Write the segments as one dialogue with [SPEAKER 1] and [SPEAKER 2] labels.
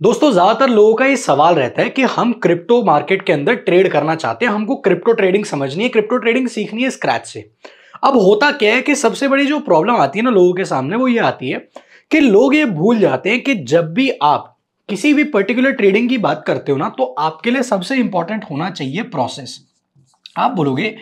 [SPEAKER 1] दोस्तों ज्यादातर लोगों का ये सवाल रहता है कि हम क्रिप्टो मार्केट के अंदर ट्रेड करना चाहते हैं, हमको क्रिप्टो ट्रेडिंग समझनी है, क्रिप्टो ट्रेडिंग सीखनी है स्क्रैच से। अब होता क्या है कि सबसे बड़ी जो प्रॉब्लम आती है ना लोगों के सामने वो ये आती है कि लोग ये भूल जाते हैं कि जब भी आप किसी भी पर्टिकुलर ट्रेडिंग की बात करते हो ना तो आपके लिए सबसे इंपॉर्टेंट होना चाहिए प्रोसेस। आप बोलोगे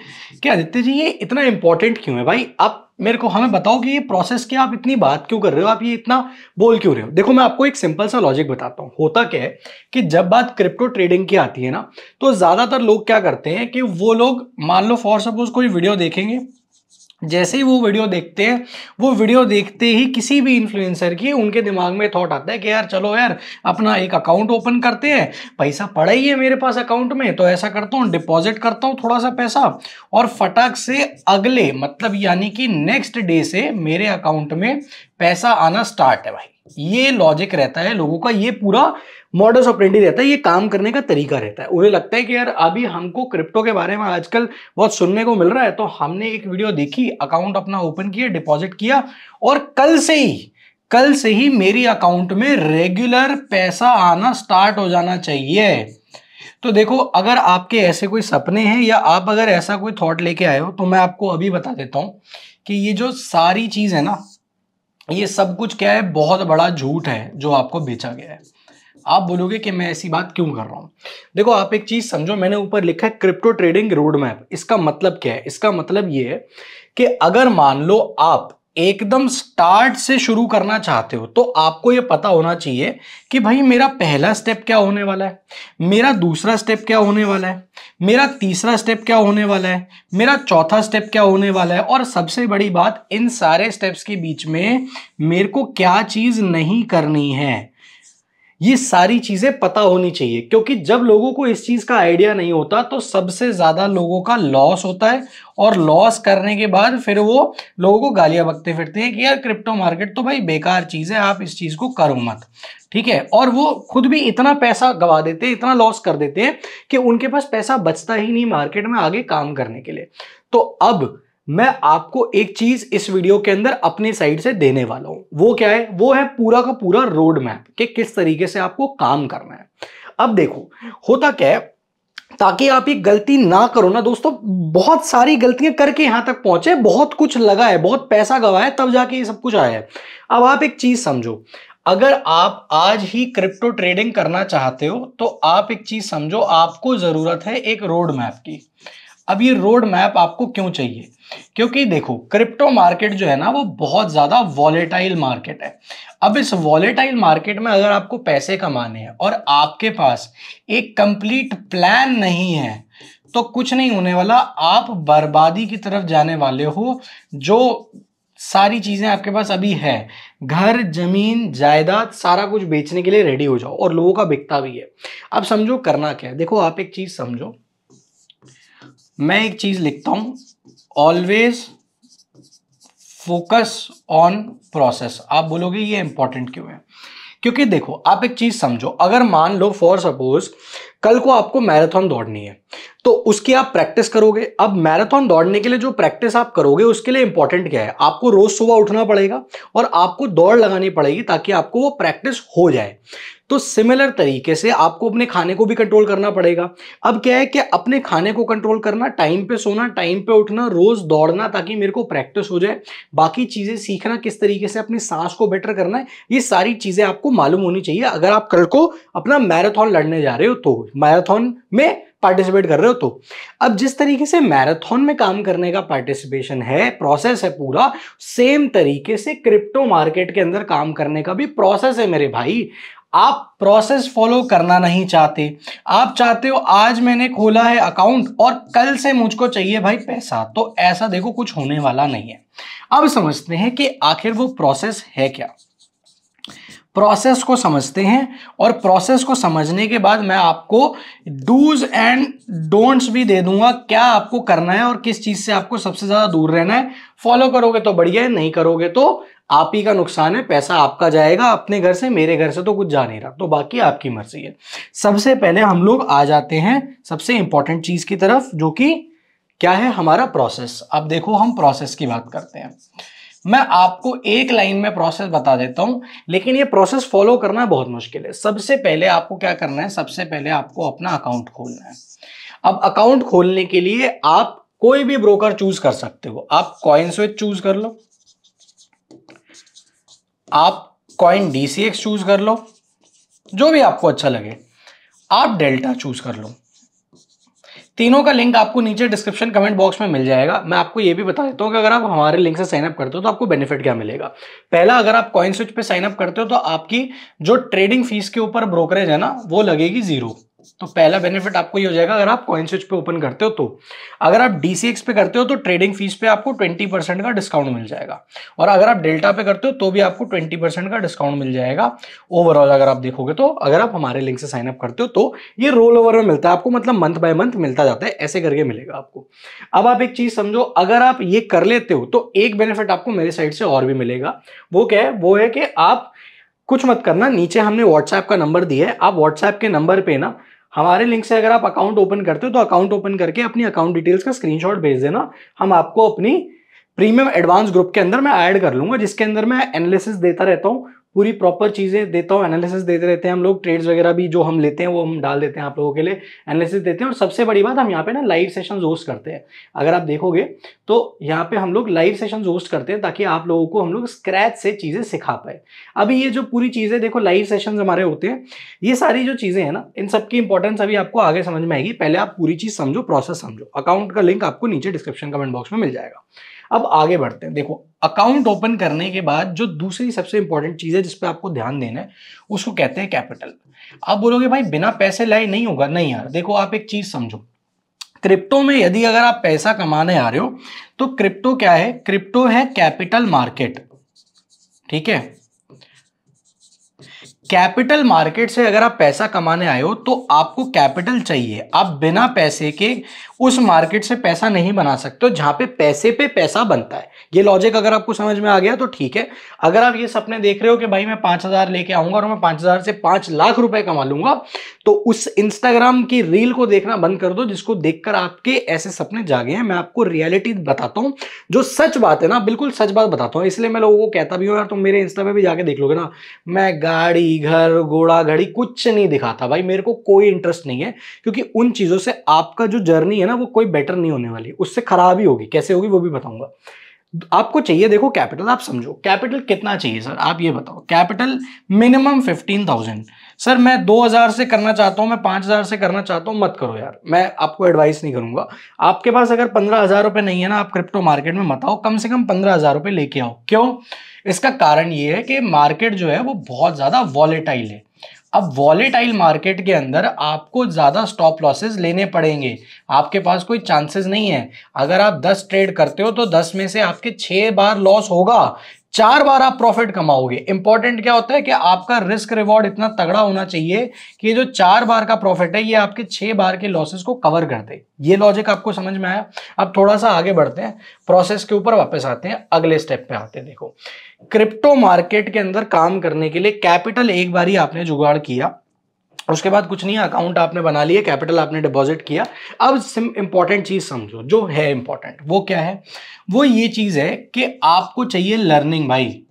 [SPEAKER 1] कि आदित्य जी ये इतना इंपॉर्टेंट क्यों है भाई, आप मेरे को हमें बताओ कि ये प्रोसेस की आप इतनी बात क्यों कर रहे हो, आप ये इतना बोल क्यों रहे हो। देखो मैं आपको एक सिंपल सा लॉजिक बताता हूं। होता क्या है कि जब बात क्रिप्टो ट्रेडिंग की आती है ना तो ज्यादातर लोग क्या करते हैं कि वो लोग मान लो फॉर सपोज कोई वीडियो देखेंगे, जैसे ही वो वीडियो देखते हैं वो वीडियो देखते ही किसी भी इन्फ्लुएंसर की उनके दिमाग में थॉट आता है कि यार चलो यार अपना एक अकाउंट ओपन करते हैं, पैसा पड़ा ही है मेरे पास अकाउंट में तो ऐसा करता हूँ डिपॉजिट करता हूँ थोड़ा सा पैसा और फटाक से अगले मतलब यानी कि नेक्स्ट डे से मेरे अकाउंट में पैसा आना स्टार्ट है भाई। ये लॉजिक रहता है लोगों का, ये पूरा मॉडस ऑपरेंडी रहता है, ये काम करने का तरीका रहता है। उन्हें लगता है कि यार अभी हमको क्रिप्टो के बारे में आजकल बहुत सुनने को मिल रहा है तो हमने एक वीडियो देखी, अकाउंट अपना ओपन किया, डिपॉजिट किया और कल से ही मेरी अकाउंट में रेगुलर पैसा आना स्टार्ट हो जाना चाहिए। तो देखो अगर आपके ऐसे कोई सपने हैं या आप अगर ऐसा कोई थॉट लेके आए हो तो मैं आपको अभी बता देता हूं कि ये जो सारी चीज है ना ये सब कुछ क्या है, बहुत बड़ा झूठ है जो आपको बेचा गया है। आप बोलोगे कि मैं ऐसी बात क्यों कर रहा हूं। देखो आप एक चीज समझो, मैंने ऊपर लिखा है क्रिप्टो ट्रेडिंग रोड मैप। इसका मतलब क्या है? इसका मतलब ये है कि अगर मान लो आप एकदम स्टार्ट से शुरू करना चाहते हो तो आपको यह पता होना चाहिए कि भाई मेरा पहला स्टेप क्या होने वाला है, मेरा दूसरा स्टेप क्या होने वाला है, मेरा तीसरा स्टेप क्या होने वाला है, मेरा चौथा स्टेप क्या होने वाला है और सबसे बड़ी बात इन सारे स्टेप्स के बीच में मेरे को क्या चीज नहीं करनी है। ये सारी चीजें पता होनी चाहिए क्योंकि जब लोगों को इस चीज का आइडिया नहीं होता तो सबसे ज्यादा लोगों का लॉस होता है और लॉस करने के बाद फिर वो लोगों को गालियां बकते फिरते हैं कि यार क्रिप्टो मार्केट तो भाई बेकार चीज है, आप इस चीज को करो मत। ठीक है, और वो खुद भी इतना पैसा गवा देते हैं, इतना लॉस कर देते हैं कि उनके पास पैसा बचता ही नहीं मार्केट में आगे काम करने के लिए। तो अब मैं आपको एक चीज इस वीडियो के अंदर अपनी साइड से देने वाला हूं। वो क्या है? वो है पूरा का पूरा रोड मैप कि किस तरीके से आपको काम करना है। अब देखो होता क्या है, ताकि आप ये गलती ना करो ना दोस्तों, बहुत सारी गलतियां करके यहां तक पहुंचे, बहुत कुछ लगा है, बहुत पैसा गवाया तब जाके ये सब कुछ आया है। अब आप एक चीज समझो, अगर आप आज ही क्रिप्टो ट्रेडिंग करना चाहते हो तो आप एक चीज समझो, आपको जरूरत है एक रोड मैप की। अब ये रोड मैप आपको क्यों चाहिए? क्योंकि देखो क्रिप्टो मार्केट जो है ना वो बहुत ज्यादा वॉलेटाइल मार्केट है। अब इस वॉलेटाइल मार्केट में अगर आपको पैसे कमाने हैं और आपके पास एक कंप्लीट प्लान नहीं है तो कुछ नहीं होने वाला, आप बर्बादी की तरफ जाने वाले हो। जो सारी चीजें आपके पास अभी है, घर जमीन जायदाद सारा कुछ बेचने के लिए रेडी हो जाओ और लोगों का बिकता भी है। अब समझो करना क्या है। देखो आप एक चीज समझो, मैं एक चीज लिखता हूं, ऑलवेज फोकस ऑन प्रोसेस। आप बोलोगे ये इंपॉर्टेंट क्यों है? क्योंकि देखो आप एक चीज समझो, अगर मान लो फॉर सपोज कल को आपको मैराथन दौड़नी है तो उसकी आप प्रैक्टिस करोगे। अब मैराथन दौड़ने के लिए जो प्रैक्टिस आप करोगे उसके लिए इंपॉर्टेंट क्या है? आपको रोज सुबह उठना पड़ेगा और आपको दौड़ लगानी पड़ेगी ताकि आपको वो प्रैक्टिस हो जाए। तो सिमिलर तरीके से आपको अपने खाने को भी कंट्रोल करना पड़ेगा। अब क्या है कि अपने खाने को कंट्रोल करना, टाइम पे सोना, टाइम पे उठना, रोज दौड़ना ताकि मेरे को प्रैक्टिस हो जाए, बाकी चीजें सीखना, किस तरीके से अपनी सांस को बेटर करना है, ये सारी चीजें आपको मालूम होनी चाहिए अगर आप कल को अपना मैराथन लड़ने जा रहे हो तो, मैराथन में पार्टिसिपेट कर रहे हो तो। अब जिस तरीके से मैराथन में काम करने का पार्टिसिपेशन है, प्रोसेस है पूरा, सेम तरीके से क्रिप्टो मार्केट के अंदर काम करने का भी प्रोसेस है मेरे भाई। आप प्रोसेस फॉलो करना नहीं चाहते, आप चाहते हो आज मैंने खोला है अकाउंट और कल से मुझको चाहिए भाई पैसा, तो ऐसा देखो कुछ होने वाला नहीं है। अब समझते हैं कि आखिर वो प्रोसेस है क्या। प्रोसेस को समझते हैं और प्रोसेस को समझने के बाद मैं आपको डूज एंड डोंट्स भी दे दूंगा, क्या आपको करना है और किस चीज से आपको सबसे ज्यादा दूर रहना है। फॉलो करोगे तो बढ़िया है, नहीं करोगे तो आप ही का नुकसान है, पैसा आपका जाएगा अपने घर से, मेरे घर से तो कुछ जा नहीं रहा, तो बाकी आपकी मर्जी है। सबसे पहले हम लोग आ जाते हैं सबसे इंपॉर्टेंट चीज की तरफ, जो कि क्या है? हमारा प्रोसेस। अब देखो हम प्रोसेस की बात करते हैं। मैं आपको एक लाइन में प्रोसेस बता देता हूं, लेकिन ये प्रोसेस फॉलो करना बहुत मुश्किल है। सबसे पहले आपको क्या करना है, सबसे पहले आपको अपना अकाउंट खोलना है। अब अकाउंट खोलने के लिए आप कोई भी ब्रोकर चूज कर सकते हो। आप कॉइन स्विच चूज कर लो, आप कॉइन डीसीएक्स चूज कर लो, जो भी आपको अच्छा लगे। आप डेल्टा चूज कर लो। तीनों का लिंक आपको नीचे डिस्क्रिप्शन कमेंट बॉक्स में मिल जाएगा। मैं आपको ये भी बता देता हूं कि अगर आप हमारे लिंक से साइन अप करते हो तो आपको बेनिफिट क्या मिलेगा। पहला, अगर आप कॉइन स्विच पे साइन अप करते हो तो आपकी जो ट्रेडिंग फीस के ऊपर ब्रोकरेज है ना, वो लगेगी 0। तो पहला बेनिफिट आपको ये हो जाएगा अगर आप कॉइन स्विच पे ओपन करते हो तो। अगर आप डीसीएक्स पे करते हो तो ट्रेडिंग फीस पे आपको 20% का डिस्काउंट मिल जाएगा, और अगर आप डेल्टा पे करते हो तो भी आपको 20% का डिस्काउंट मिल जाएगा ओवरऑल। अगर आप देखोगे तो अगर आप हमारे लिंक से साइन अप करते हो तो ये रोल ओवर में मिलता है आपको, मतलब मंथ बाय मंथ मिलता जाता है, ऐसे करके मिलेगा आपको। अब आप एक चीज समझो, अगर आप ये कर लेते हो तो एक बेनिफिट आपको मेरे साइड से और भी मिलेगा। वो क्या है, वो है कि आप कुछ मत करना, नीचे हमने व्हाट्सएप का नंबर दिया है, आप व्हाट्सएप के नंबर पे ना हमारे लिंक से अगर आप अकाउंट ओपन करते हो तो अकाउंट ओपन करके अपनी अकाउंट डिटेल्स का स्क्रीनशॉट भेज देना। हम आपको अपनी प्रीमियम एडवांस ग्रुप के अंदर मैं ऐड कर लूंगा, जिसके अंदर मैं एनालिसिस देता रहता हूँ, पूरी प्रॉपर चीजें देता हूँ, एनालिसिस देते रहते हैं हम लोग। ट्रेड्स वगैरह भी जो हम लेते हैं वो हम डाल देते हैं आप लोगों के लिए, एनालिसिस देते हैं। और सबसे बड़ी बात, हम यहाँ पे ना लाइव सेशंस होस्ट करते हैं। अगर आप देखोगे तो यहाँ पे हम लोग लाइव सेशंस होस्ट करते हैं ताकि आप लोगों को हम लोग स्क्रैच से चीजें सिखा पाए। अभी ये जो पूरी चीजें देखो, लाइव सेशंस हमारे होते हैं, ये सारी जो चीजें हैं ना, इन सबकी इंपॉर्टेंस अभी आपको आगे समझ में आएगी। पहले आप पूरी चीज समझो, प्रोसेस समझो। अकाउंट का लिंक आपको नीचे डिस्क्रिप्शन कमेंट बॉक्स में मिल जाएगा। अब आगे बढ़ते हैं। देखो, अकाउंट ओपन करने के बाद जो दूसरी सबसे इंपॉर्टेंट चीज है जिस पे आपको ध्यान देना है, उसको कहते हैं कैपिटल। आप बोलोगे भाई बिना पैसे लाए नहीं होगा। नहीं यार, देखो आप एक चीज समझो, क्रिप्टो में यदि अगर आप पैसा कमाने आ रहे हो तो क्रिप्टो क्या है, क्रिप्टो है कैपिटल मार्केट। ठीक है, कैपिटल मार्केट से अगर आप पैसा कमाने आए हो तो आपको कैपिटल चाहिए। आप बिना पैसे के उस मार्केट से पैसा नहीं बना सकते हो जहां पे पैसा बनता है। ये लॉजिक अगर आपको समझ में आ गया तो ठीक है। अगर आप ये सपने देख रहे हो कि भाई मैं 5,000 लेके आऊंगा और मैं 5,000 से 5 लाख रुपए कमा लूंगा, तो उस इंस्टाग्राम की रील को देखना बंद कर दो जिसको देखकर आपके ऐसे सपने जागे हैं। मैं आपको रियलिटी बताता हूं, जो सच बात है ना, बिल्कुल सच बात बताता हूं। इसलिए मैं लोगों को कहता भी हूं यार, तुम मेरे इंस्टा पे भी जाके देख लोगे ना, मैं गाड़ी, घर, घोड़ा, घड़ी कुछ नहीं दिखाता भाई। मेरे को कोई इंटरेस्ट नहीं है, क्योंकि उन चीजों से आपका जो जर्नी है ना वो कोई बेटर नहीं होने वाली, उससे खराब ही होगी। कैसे होगी वो भी बताऊंगा। आपको चाहिए, देखो कैपिटल, आप समझो कैपिटल कितना चाहिए सर, आप ये बताओ। Capital minimum 15,000। सर मैं 2,000 से करना चाहता हूं, मैं 5,000 से करना चाहता हूं, मत करो यार, मैं आपको एडवाइस नहीं करूंगा। आपके पास अगर 15,000 रुपए नहीं है ना, आप क्रिप्टो मार्केट में मत आओ, कम से कम 15,000 रुपए लेके आओ। क्यों? इसका कारण ये है कि मार्केट जो है वो बहुत ज्यादा वॉलेटाइल है। अब वॉलेटाइल मार्केट के अंदर आपको ज्यादा स्टॉप लॉसेस लेने पड़ेंगे, आपके पास कोई चांसेस नहीं है। अगर आप 10 ट्रेड करते हो तो 10 में से आपके 6 बार लॉस होगा, 4 बार आप प्रॉफिट कमाओगे। इंपॉर्टेंट क्या होता है कि आपका रिस्क रिवॉर्ड इतना तगड़ा होना चाहिए कि जो 4 बार का प्रॉफिट है ये आपके 6 बार के लॉसेस को कवर कर दे। ये लॉजिक आपको समझ में आया? अब थोड़ा सा आगे बढ़ते हैं, प्रोसेस के ऊपर वापस आते हैं, अगले स्टेप पे आते हैं। देखो, क्रिप्टो मार्केट के अंदर काम करने के लिए कैपिटल एक बार ही आपने जुगाड़ किया, उसके बाद कुछ नहीं, अकाउंट आपने बना लिया, कैपिटल आपने डिपॉजिट किया। अब इंपॉर्टेंट चीज समझो, जो है इंपॉर्टेंट वो क्या है, वो ये चीज है कि आपको चाहिए लर्निंग। भाई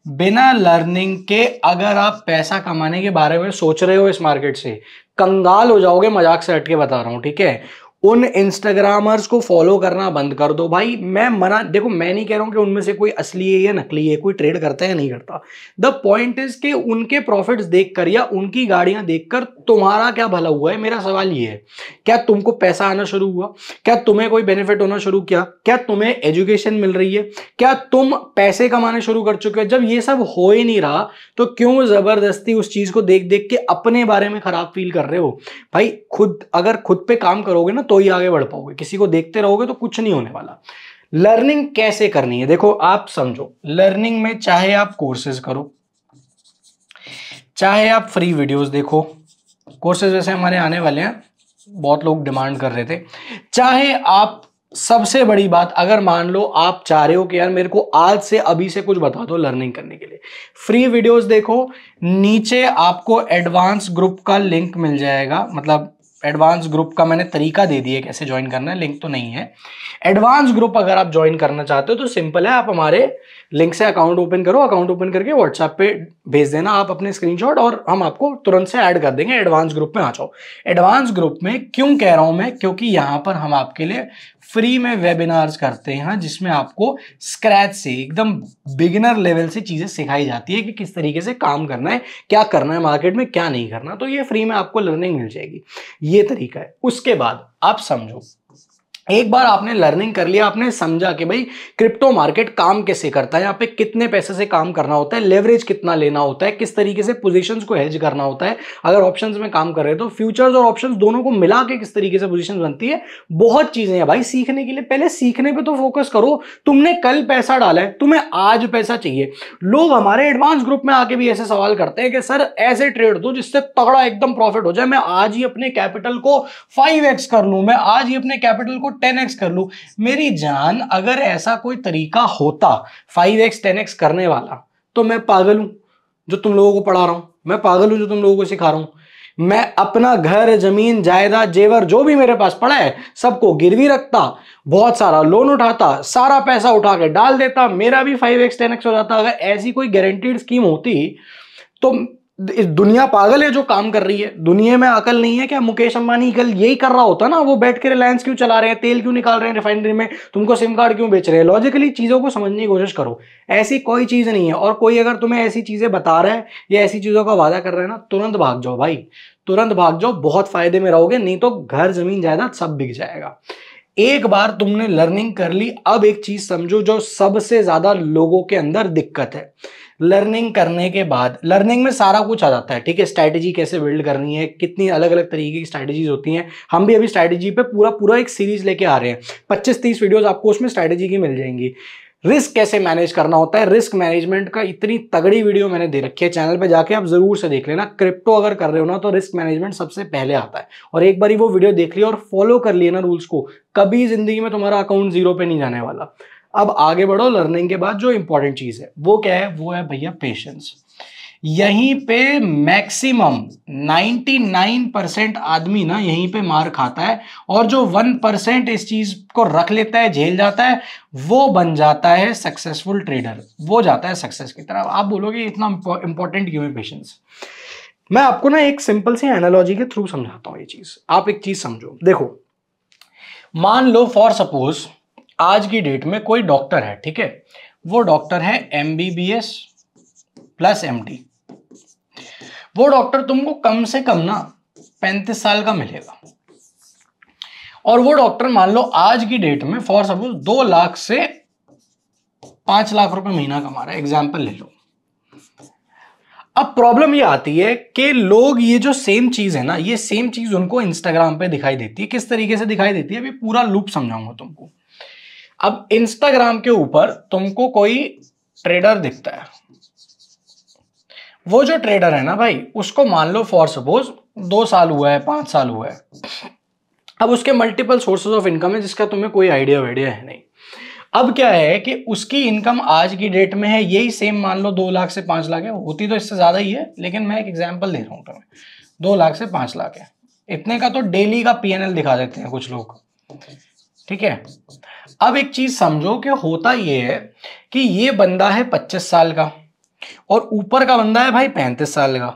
[SPEAKER 1] बिना लर्निंग के अगर आप पैसा कमाने के बारे में सोच रहे हो इस मार्केट से, कंगाल हो जाओगे। मजाक से हटके बता रहा हूं, ठीक है। उन इंस्टाग्रामर्स को फॉलो करना बंद कर दो भाई। देखो मैं नहीं कह रहा हूं कि उनमें से कोई असली है या नकली है, कोई ट्रेड करता है या नहीं करता। द पॉइंट इज कि उनके प्रॉफिट्स देखकर या उनकी गाड़ियां देखकर तुम्हारा क्या भला हुआ है? मेरा सवाल ये है, क्या तुमको पैसा आना शुरू हुआ? क्या तुम्हें कोई बेनिफिट होना शुरू किया? क्या तुम्हें एजुकेशन मिल रही है? क्या तुम पैसे कमाने शुरू कर चुके हो? जब ये सब हो ही नहीं रहा तो क्यों जबरदस्ती उस चीज को देख देख के अपने बारे में खराब फील कर रहे हो? भाई अगर खुद पे काम करोगे ना तो ही आगे बढ़ पाओगे, किसी को देखते रहोगे तो कुछ नहीं होने वाला। लर्निंग कैसे करनी है, देखो आप समझो। लर्निंग में चाहे आप कोर्सेज करो, चाहे आप फ्री वीडियोस देखो, कोर्सेज वैसे हमारे आने वाले हैं, बहुत लोग डिमांड कर रहे थे। चाहे आप, सबसे बड़ी बात, अगर मान लो आप चाह रहे हो कि यार मेरे को आज से अभी से कुछ बता दो लर्निंग करने के लिए, फ्री वीडियोस देखो। नीचे आपको एडवांस ग्रुप का लिंक मिल जाएगा, मतलब एडवांस ग्रुप का मैंने तरीका दे दिया कैसे ज्वाइन करना है, लिंक तो नहीं है। एडवांस ग्रुप अगर आप ज्वाइन करना चाहते हो तो सिंपल है, आप हमारे लिंक से अकाउंट ओपन करो, अकाउंट ओपन करके व्हाट्सएप पे भेज देना आप अपने स्क्रीनशॉट और हम आपको तुरंत से ऐड कर देंगे, एडवांस ग्रुप में आ जाओ। एडवांस ग्रुप में क्यों कह रहा हूं मैं, क्योंकि यहां पर हम आपके लिए फ्री में वेबिनार्स करते हैं जिसमें आपको स्क्रैच से एकदम बिगिनर लेवल से चीजें सिखाई जाती है कि किस तरीके से काम करना है, क्या करना है मार्केट में, क्या नहीं करना। तो ये फ्री में आपको लर्निंग मिल जाएगी, ये तरीका है। उसके बाद आप समझो, एक बार आपने लर्निंग कर लिया, आपने समझा कि भाई क्रिप्टो मार्केट काम कैसे करता है, यहाँ पे कितने पैसे से काम करना होता है, लेवरेज कितना लेना होता है, किस तरीके से पोजीशंस को हेज करना होता है, अगर ऑप्शंस में काम कर रहे हैं तो फ्यूचर्स और ऑप्शंस दोनों को मिला के किस तरीके से पोजीशन बनती है, बहुत चीजें हैं भाई सीखने के लिए। पहले सीखने पे तो फोकस करो। तुमने कल पैसा डाला है, तुम्हें आज पैसा चाहिए। लोग हमारे एडवांस ग्रुप में आके भी ऐसे सवाल करते हैं कि सर ऐसे ट्रेड दो जिससे तगड़ा एकदम प्रॉफिट हो जाए, मैं आज ही अपने कैपिटल को 5x कर लूं, मैं आज ही अपने कैपिटल को 10x कर लूं। मेरी जान, अगर ऐसा कोई तरीका होता 5x 10x करने वाला तो मैं पागल हूं जो तुम लोगों को पढ़ा रहा हूं, मैं पागल हूं जो तुम लोगों को सिखा रहा हूं। मैं अपना घर, जमीन, जायदाद, जेवर जो भी मेरे पास पड़ा है सबको गिरवी रखता, बहुत सारा लोन उठाता, सारा पैसा उठा के डाल देता, मेरा भी 5x 10x हो जाता। अगर ऐसी कोई गारंटीड स्कीम होती तो इस दुनिया पागल है जो काम कर रही है, दुनिया में अकल नहीं है क्या? मुकेश अंबानी कल यही कर रहा होता ना, वो बैठ के रिलायंस क्यों चला रहे हैं, तेल क्यों निकाल रहे हैं रिफाइनरी में, तुमको सिम कार्ड क्यों बेच रहे हैं? लॉजिकली चीजों को समझने की कोशिश करो, ऐसी कोई चीज नहीं है। और कोई अगर तुम्हें ऐसी चीजें बता रहा है या ऐसी चीजों का वादा कर रहा है ना, तुरंत भाग जाओ भाई, तुरंत भाग जाओ, बहुत फायदे में रहोगे, नहीं तो घर, जमीन, जायदाद सब बिक जाएगा। एक बार तुमने लर्निंग कर ली, अब एक चीज समझो जो सबसे ज्यादा लोगों के अंदर दिक्कत है। लर्निंग करने के बाद, लर्निंग में सारा कुछ आ जाता है, ठीक है, स्ट्रैटेजी कैसे बिल्ड करनी है, कितनी अलग अलग तरीके की स्ट्रैटेजीज होती हैं। हम भी अभी स्ट्रैटेजी पे पूरा एक सीरीज लेके आ रहे हैं, 25-30 वीडियोस आपको उसमें स्ट्रैटेजी की मिल जाएंगी। रिस्क कैसे मैनेज करना होता है, रिस्क मैनेजमेंट का इतनी तगड़ी वीडियो मैंने दे रखी है चैनल पे, जाके आप जरूर से देख लेना। क्रिप्टो अगर कर रहे हो ना तो रिस्क मैनेजमेंट सबसे पहले आता है, और एक बार वो वीडियो देख लिया और फॉलो कर लिया ना रूल्स को, कभी जिंदगी में तुम्हारा अकाउंट जीरो पे नहीं जाने वाला। अब आगे बढ़ो। लर्निंग के बाद जो इंपॉर्टेंट चीज है वो क्या है? वो है भैया पेशेंस। यहीं पे मैक्सिमम 99% आदमी ना यहीं पे मार खाता है, और जो 1% इस चीज को रख लेता है, झेल जाता है, वो बन जाता है सक्सेसफुल ट्रेडर, वो जाता है सक्सेस की तरफ। आप बोलोगे इतना इंपॉर्टेंट क्यों है पेशेंस? मैं आपको ना एक सिंपल सी एनालॉजी के थ्रू समझाता हूं ये चीज। आप एक चीज समझो, देखो, मान लो फॉर सपोज आज की डेट में कोई डॉक्टर है, ठीक है, वो डॉक्टर है MBBS प्लस MD। वो डॉक्टर तुमको कम से कम ना 35 साल का मिलेगा, और वो डॉक्टर मान लो आज की डेट में फॉर सपोज 2 लाख से 5 लाख रुपए महीना कमा रहा है, एग्जाम्पल ले लो। अब प्रॉब्लम ये आती है कि लोग, ये जो सेम चीज है ना, ये सेम चीज उनको इंस्टाग्राम पे दिखाई देती है। किस तरीके से दिखाई देती है, अभी पूरा लूप समझाऊंगा तुमको। अब इंस्टाग्राम के ऊपर तुमको कोई ट्रेडर दिखता है, वो जो ट्रेडर है ना भाई, उसको मान लो फॉर सपोज 2 साल हुआ है, 5 साल हुआ है। अब उसके मल्टीपल सोर्सेज ऑफ इनकम है जिसका तुम्हें कोई आइडिया है नहीं। अब क्या है कि उसकी इनकम आज की डेट में है यही सेम, मान लो 2 लाख से 5 लाख है, होती तो इससे ज्यादा ही है, लेकिन मैं एक एग्जांपल दे रहा हूं तुम्हें। 2 लाख से 5 लाख है, इतने का तो डेली का PNL दिखा देते हैं कुछ लोग, ठीक है। अब एक चीज समझो कि होता यह है कि ये बंदा है 25 साल का, और ऊपर का बंदा है भाई 35 साल का,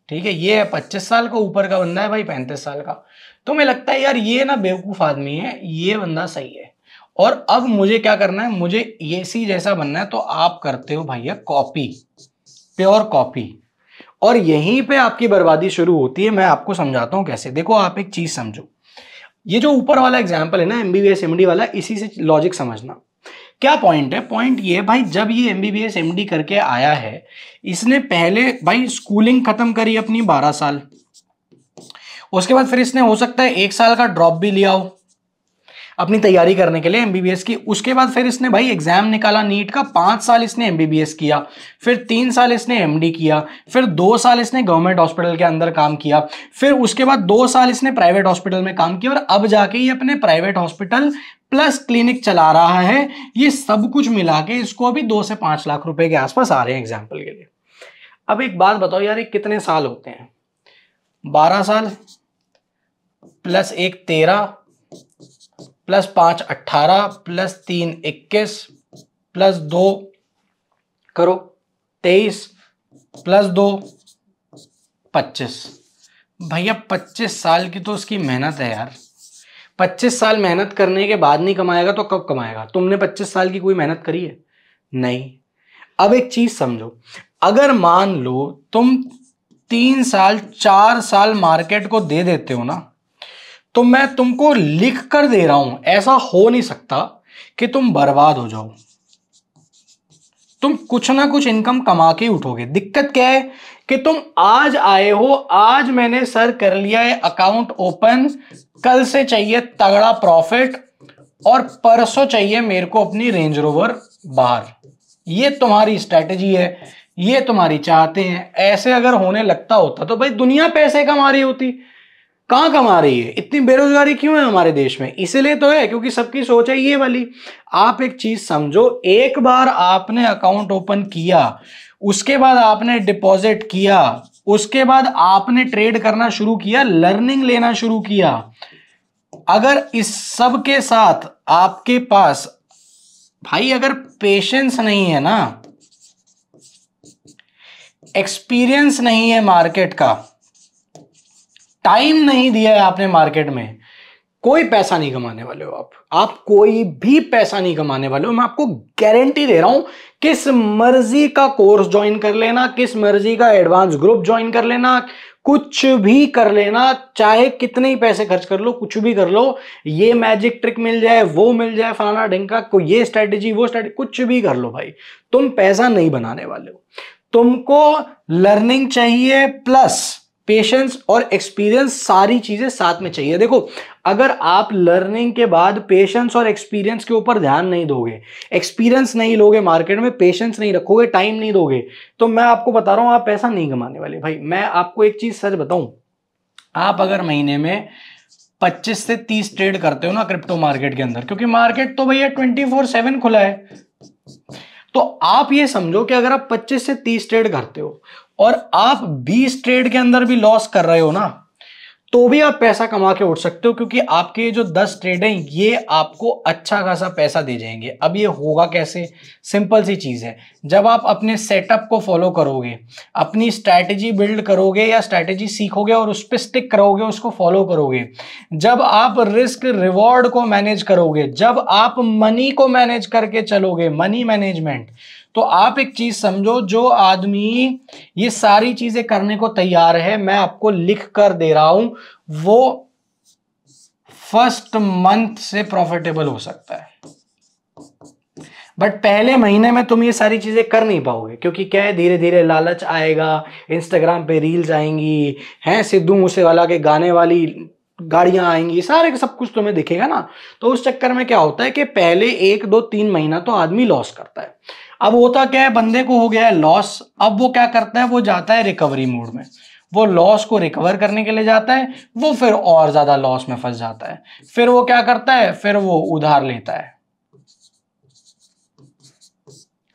[SPEAKER 1] ठीक है। ये है 25 साल का, ऊपर का बंदा है भाई 35 साल का। तो मुझे लगता है यार ये ना बेवकूफ आदमी है, ये बंदा सही है, और अब मुझे क्या करना है, मुझे ये सी जैसा बनना है। तो आप करते हो भैया कॉपी, प्योर कॉपी, और यहीं पे आपकी बर्बादी शुरू होती है। मैं आपको समझाता हूं कैसे। देखो, आप एक चीज समझो, ये जो ऊपर वाला एग्जाम्पल है ना MBBS MD वाला, इसी से लॉजिक समझना। क्या पॉइंट है? पॉइंट ये भाई, जब ये MBBS MD करके आया है, इसने पहले भाई स्कूलिंग खत्म करी अपनी 12 साल, उसके बाद फिर इसने हो सकता है 1 साल का ड्रॉप भी लिया हो अपनी तैयारी करने के लिए MBBS की। उसके बाद फिर इसने भाई एग्जाम निकाला नीट का, 5 साल इसने MBBS किया, फिर 3 साल इसने MD किया, फिर 2 साल इसने गवर्नमेंट हॉस्पिटल के अंदर काम किया, फिर उसके बाद 2 साल इसने प्राइवेट हॉस्पिटल में काम किया, और अब जाके ये अपने प्राइवेट हॉस्पिटल प्लस क्लिनिक चला रहा है। ये सब कुछ मिला के इसको अभी 2 से 5 लाख रुपए के आसपास आ रहे हैं एग्जाम्पल के लिए। अब एक बात बताओ यार, ये कितने साल होते हैं? 12 साल प्लस 1 13 प्लस 5 18 प्लस 3 21 प्लस 2 करो 23 प्लस 2 25। भैया 25 साल की तो उसकी मेहनत है यार। 25 साल मेहनत करने के बाद नहीं कमाएगा तो कब कमाएगा? तुमने 25 साल की कोई मेहनत करी है? नहीं। अब एक चीज समझो, अगर मान लो तुम 3 साल 4 साल मार्केट को दे देते हो ना, तो मैं तुमको लिख कर दे रहा हूं, ऐसा हो नहीं सकता कि तुम बर्बाद हो जाओ। तुम कुछ ना कुछ इनकम कमा के उठोगे। दिक्कत क्या है कि तुम आज आए हो, आज मैंने सर कर लिया है अकाउंट ओपन, कल से चाहिए तगड़ा प्रॉफिट और परसों चाहिए मेरे को अपनी रेंज रोवर बाहर। ये तुम्हारी स्ट्रैटेजी है, ये तुम्हारी चाहते हैं। ऐसे अगर होने लगता होता तो भाई दुनिया पैसे कमा रही होती। कहां कमा रही है? इतनी बेरोजगारी क्यों है हमारे देश में? इसलिए तो है क्योंकि सबकी सोच है ये वाली। आप एक चीज समझो, एक बार आपने अकाउंट ओपन किया, उसके बाद आपने डिपॉजिट किया, उसके बाद आपने ट्रेड करना शुरू किया, लर्निंग लेना शुरू किया। अगर इस सब के साथ आपके पास भाई अगर पेशेंस नहीं है ना, एक्सपीरियंस नहीं है मार्केट का, टाइम नहीं दिया है आपने मार्केट में, कोई पैसा नहीं कमाने वाले हो आप कोई भी पैसा नहीं कमाने वाले हो। मैं आपको गारंटी दे रहा हूं, किस मर्जी का कोर्स ज्वाइन कर लेना, किस मर्जी का एडवांस ग्रुप ज्वाइन कर लेना, कुछ भी कर लेना, चाहे कितने ही पैसे खर्च कर लो, कुछ भी कर लो, ये मैजिक ट्रिक मिल जाए, वो मिल जाए, फलाना ढिंका, को ये स्ट्रेटेजी वो स्ट्रेटेजी, कुछ भी कर लो भाई, तुम पैसा नहीं बनाने वाले हो। तुमको लर्निंग चाहिए प्लस पेशेंस और एक्सपीरियंस, सारी चीजें साथ में चाहिए। देखो, अगर आप लर्निंग के बाद पेशेंस और एक्सपीरियंस के ऊपर ध्यान नहीं दोगे, एक्सपीरियंस नहीं लोगे मार्केट में, पेशेंस नहीं रखोगे, टाइम नहीं दोगे, तो मैं आपको बता रहा हूं आप पैसा नहीं कमाने वाले। भाई मैं आपको एक चीज सच बताऊं, आप अगर महीने में 25 से 30 ट्रेड करते हो ना क्रिप्टो मार्केट के अंदर, क्योंकि मार्केट तो भैया 24/7 खुला है, तो आप ये समझो कि अगर आप 25 से 30 ट्रेड करते हो और आप 20 ट्रेड के अंदर भी लॉस कर रहे हो ना, तो भी आप पैसा कमा के उठ सकते हो, क्योंकि आपके जो 10 ट्रेड हैं ये आपको अच्छा खासा पैसा दे जाएंगे। अब ये होगा कैसे? सिंपल सी चीज है, जब आप अपने सेटअप को फॉलो करोगे, अपनी स्ट्रैटेजी बिल्ड करोगे या स्ट्रैटेजी सीखोगे और उस पर स्टिक करोगे, उसको फॉलो करोगे, जब आप रिस्क रिवॉर्ड को मैनेज करोगे, जब आप मनी को मैनेज करके चलोगे, मनी मैनेजमेंट, तो आप एक चीज समझो, जो आदमी ये सारी चीजें करने को तैयार है, मैं आपको लिख कर दे रहा हूं, वो फर्स्ट मंथ से प्रॉफिटेबल हो सकता है। बट पहले महीने में तुम ये सारी चीजें कर नहीं पाओगे, क्योंकि क्या है, धीरे धीरे लालच आएगा, इंस्टाग्राम पे रील्स आएंगी, हैं सिद्धू मूसेवाला के गाने वाली गाड़ियां आएंगी, सारे सब कुछ तुम्हें दिखेगा ना। तो उस चक्कर में क्या होता है कि पहले 1 2 3 महीना तो आदमी लॉस करता है। अब होता क्या है, बंदे को हो गया है लॉस, अब वो क्या करता है, वो जाता है रिकवरी मोड में, वो लॉस को रिकवर करने के लिए जाता है, वो फिर और ज्यादा लॉस में फंस जाता है, फिर वो क्या करता है, फिर वो उधार लेता है,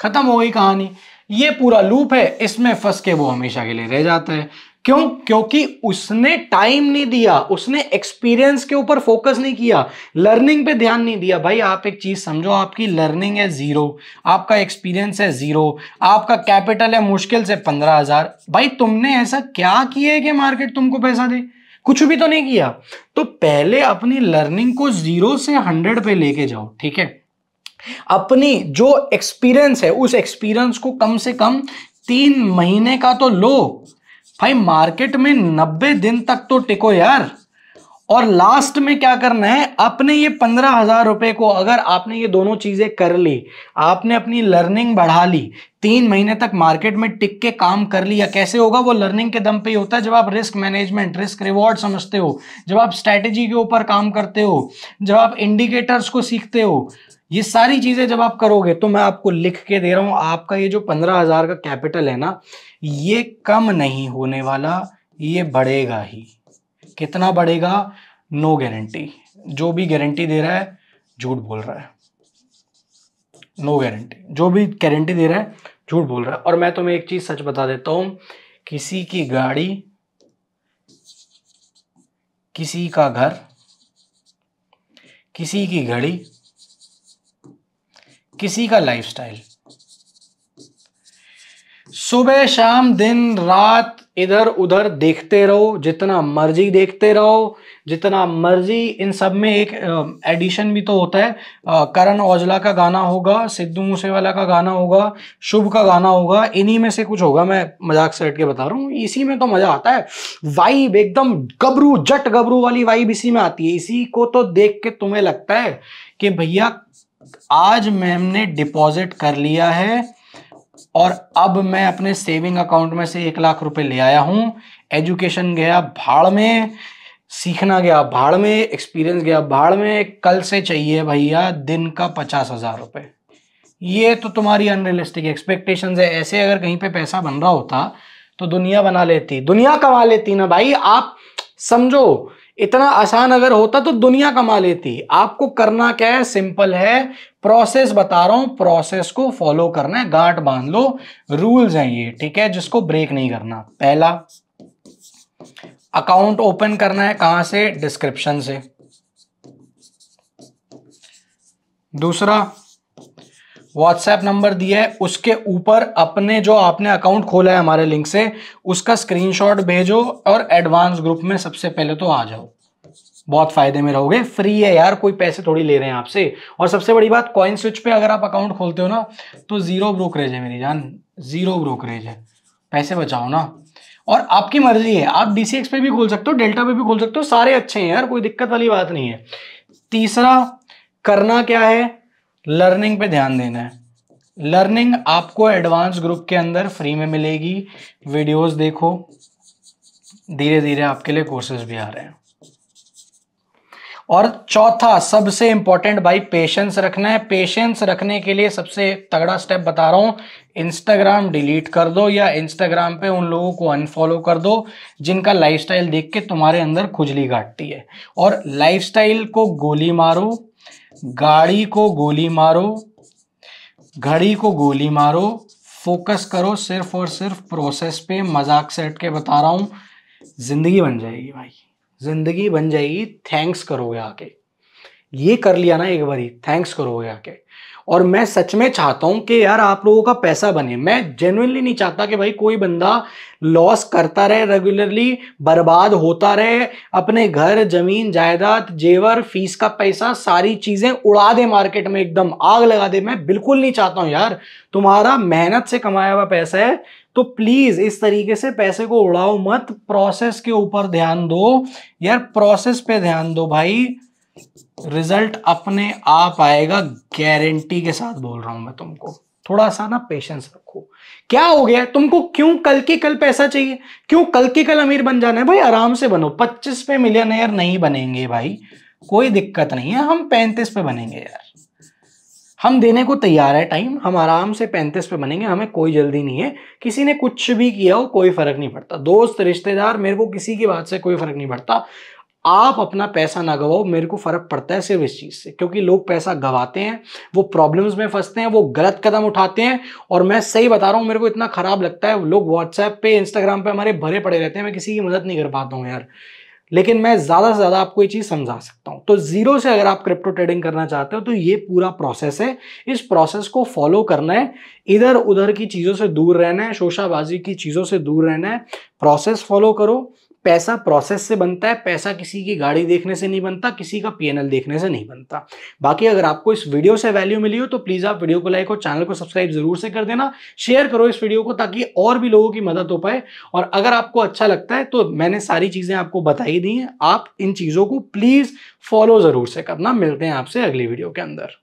[SPEAKER 1] खत्म हो गई कहानी। ये पूरा लूप है, इसमें फंस के वो हमेशा के लिए रह जाता है। क्यों? क्योंकि उसने टाइम नहीं दिया, उसने एक्सपीरियंस के ऊपर फोकस नहीं किया, लर्निंग पे ध्यान नहीं दिया। भाई आप एक चीज समझो, आपकी लर्निंग है 0, आपका एक्सपीरियंस है 0, आपका कैपिटल है मुश्किल से 15,000। भाई तुमने ऐसा क्या किया है कि मार्केट तुमको पैसा दे? कुछ भी तो नहीं किया। तो पहले अपनी लर्निंग को 0 से 100 पे लेके जाओ, ठीक है? अपनी जो एक्सपीरियंस है, उस एक्सपीरियंस को कम से कम 3 महीने का तो लो। भाई मार्केट में 90 दिन तक तो टिको यार। और लास्ट में क्या करना है, अपने ये 15,000 रुपए को, अगर आपने ये दोनों चीजें कर ली, आपने अपनी लर्निंग बढ़ा ली, 3 महीने तक मार्केट में टिक के काम कर लिया, कैसे होगा? वो लर्निंग के दम पे ही होता है, जब आप रिस्क मैनेजमेंट, रिस्क रिवॉर्ड समझते हो, जब आप स्ट्रैटेजी के ऊपर काम करते हो, जब आप इंडिकेटर्स को सीखते हो, ये सारी चीजें जब आप करोगे, तो मैं आपको लिख के दे रहा हूं, आपका ये जो 15,000 का कैपिटल है ना, ये कम नहीं होने वाला, ये बढ़ेगा ही। कितना बढ़ेगा? No guarantee. जो भी गारंटी दे रहा है झूठ बोल रहा है। नो गारंटी, जो भी गारंटी दे रहा है झूठ बोल रहा है। और मैं तुम्हें एक चीज सच बता देता हूं, किसी की गाड़ी किसी का घर, किसी की घड़ी, किसी का लाइफस्टाइल। सुबह शाम दिन रात इधर उधर देखते रहो, जितना मर्जी देखते रहो, जितना मर्जी। इन सब में एक एडिशन भी तो होता है, करण औजला का गाना होगा, सिद्धू मूसेवाला का गाना होगा, शुभ का गाना होगा, इन्हीं में से कुछ होगा। मैं मजाक से हट के बता रहा हूँ, इसी में तो मजा आता है। वाइब एकदम गबरू, जट गबरू वाली वाइब इसी में आती है। इसी को तो देख के तुम्हें लगता है कि भैया आज मैम ने डिपॉजिट कर लिया है और अब मैं अपने सेविंग अकाउंट में से 1 लाख रुपए ले आया हूं। एजुकेशन गया भाड़ में, सीखना गया भाड़ में, एक्सपीरियंस गया भाड़ में, कल से चाहिए भैया दिन का 50,000 रुपए। ये तो तुम्हारी अनरियलिस्टिक एक्सपेक्टेशंस है। ऐसे अगर कहीं पे पैसा बन रहा होता तो दुनिया बना लेती, दुनिया कमा लेती ना भाई। आप समझो, इतना आसान अगर होता तो दुनिया कमा लेती। आपको करना क्या है, सिंपल है, प्रोसेस बता रहा हूं, प्रोसेस को फॉलो करना है, गांठ बांध लो। रूल्स हैं ये, ठीक है, जिसको ब्रेक नहीं करना। पहला, अकाउंट ओपन करना है कहां से, डिस्क्रिप्शन से। दूसरा, व्हाट्सएप नंबर दिया है, उसके ऊपर अपने जो आपने अकाउंट खोला है हमारे लिंक से, उसका स्क्रीनशॉट भेजो और एडवांस ग्रुप में सबसे पहले तो आ जाओ। बहुत फायदे में रहोगे, फ्री है यार, कोई पैसे थोड़ी ले रहे हैं आपसे। और सबसे बड़ी बात, कॉइन स्विच पे अगर आप अकाउंट खोलते हो ना तो 0 ब्रोकरेज है मेरी जान, 0 ब्रोकरेज है। पैसे बचाओ ना। और आपकी मर्जी है, आप DCX पे भी खोल सकते हो, डेल्टा पे भी खोल सकते हो, सारे अच्छे हैं यार, कोई दिक्कत वाली बात नहीं है। तीसरा, करना क्या है, लर्निंग पे ध्यान देना है। लर्निंग आपको एडवांस ग्रुप के अंदर फ्री में मिलेगी, वीडियोस देखो, धीरे धीरे आपके लिए कोर्सेज भी आ रहे हैं। और चौथा, सबसे इंपॉर्टेंट भाई, पेशेंस रखना है। पेशेंस रखने के लिए सबसे तगड़ा स्टेप बता रहा हूं, इंस्टाग्राम डिलीट कर दो या इंस्टाग्राम पे उन लोगों को अनफॉलो कर दो जिनका लाइफस्टाइल देख के तुम्हारे अंदर खुजली काटती है। और लाइफस्टाइल को गोली मारो, गाड़ी को गोली मारो, घड़ी को गोली मारो, फोकस करो सिर्फ और सिर्फ प्रोसेस पे। मजाक से हट के बता रहा हूं, जिंदगी बन जाएगी भाई, जिंदगी बन जाएगी। थैंक्स करोगे आके, ये कर लिया ना एक बारी, थैंक्स करोगे आके। और मैं सच में चाहता हूं कि यार आप लोगों का पैसा बने। मैं जेन्युइनली नहीं चाहता कि भाई कोई बंदा लॉस करता रहे, रेगुलरली बर्बाद होता रहे, अपने घर जमीन जायदाद जेवर फीस का पैसा सारी चीजें उड़ा दे, मार्केट में एकदम आग लगा दे। मैं बिल्कुल नहीं चाहता हूं यार, तुम्हारा मेहनत से कमाया हुआ पैसा है तो प्लीज इस तरीके से पैसे को उड़ाओ मत। प्रोसेस के ऊपर ध्यान दो यार, प्रोसेस पे ध्यान दो भाई, रिजल्ट अपने आप आएगा, गारंटी के साथ बोल रहा हूं मैं तुमको। थोड़ा सा ना पेशेंस रखो। क्या हो गया तुमको, क्यों कल के कल पैसा चाहिए, क्यों कल के कल अमीर बन जाना है भाई? आराम से बनो। 25 पे मिलियनेयर नहीं बनेंगे भाई, कोई दिक्कत नहीं है, हम 35 पे बनेंगे यार, हम देने को तैयार है टाइम, हम आराम से 35 पे बनेंगे, हमें कोई जल्दी नहीं है। किसी ने कुछ भी किया हो कोई फर्क नहीं पड़ता, दोस्त रिश्तेदार, मेरे को किसी की बात से कोई फर्क नहीं पड़ता। आप अपना पैसा ना गवाओ, मेरे को फर्क पड़ता है सिर्फ इस चीज से, क्योंकि लोग पैसा गवाते हैं, वो प्रॉब्लम्स में फंसते हैं, वो गलत कदम उठाते हैं। और मैं सही बता रहा हूं, मेरे को इतना खराब लगता है, लोग व्हाट्सएप पे इंस्टाग्राम पे हमारे भरे पड़े रहते हैं, मैं किसी की मदद नहीं कर पाता हूं यार, लेकिन मैं ज्यादा से ज्यादा आपको ये चीज समझा सकता हूं। तो जीरो से अगर आप क्रिप्टो ट्रेडिंग करना चाहते हो तो ये पूरा प्रोसेस है, इस प्रोसेस को फॉलो करना है, इधर उधर की चीजों से दूर रहना है, शोशाबाजी की चीजों से दूर रहना है, प्रोसेस फॉलो करो। पैसा प्रोसेस से बनता है, पैसा किसी की गाड़ी देखने से नहीं बनता, किसी का PNL देखने से नहीं बनता। बाकी अगर आपको इस वीडियो से वैल्यू मिली हो तो प्लीज आप वीडियो को लाइक और चैनल को सब्सक्राइब जरूर से कर देना, शेयर करो इस वीडियो को ताकि और भी लोगों की मदद हो पाए। और अगर आपको अच्छा लगता है तो मैंने सारी चीजें आपको बताई दी हैं, आप इन चीजों को प्लीज फॉलो जरूर से करना। मिलते हैं आपसे अगली वीडियो के अंदर।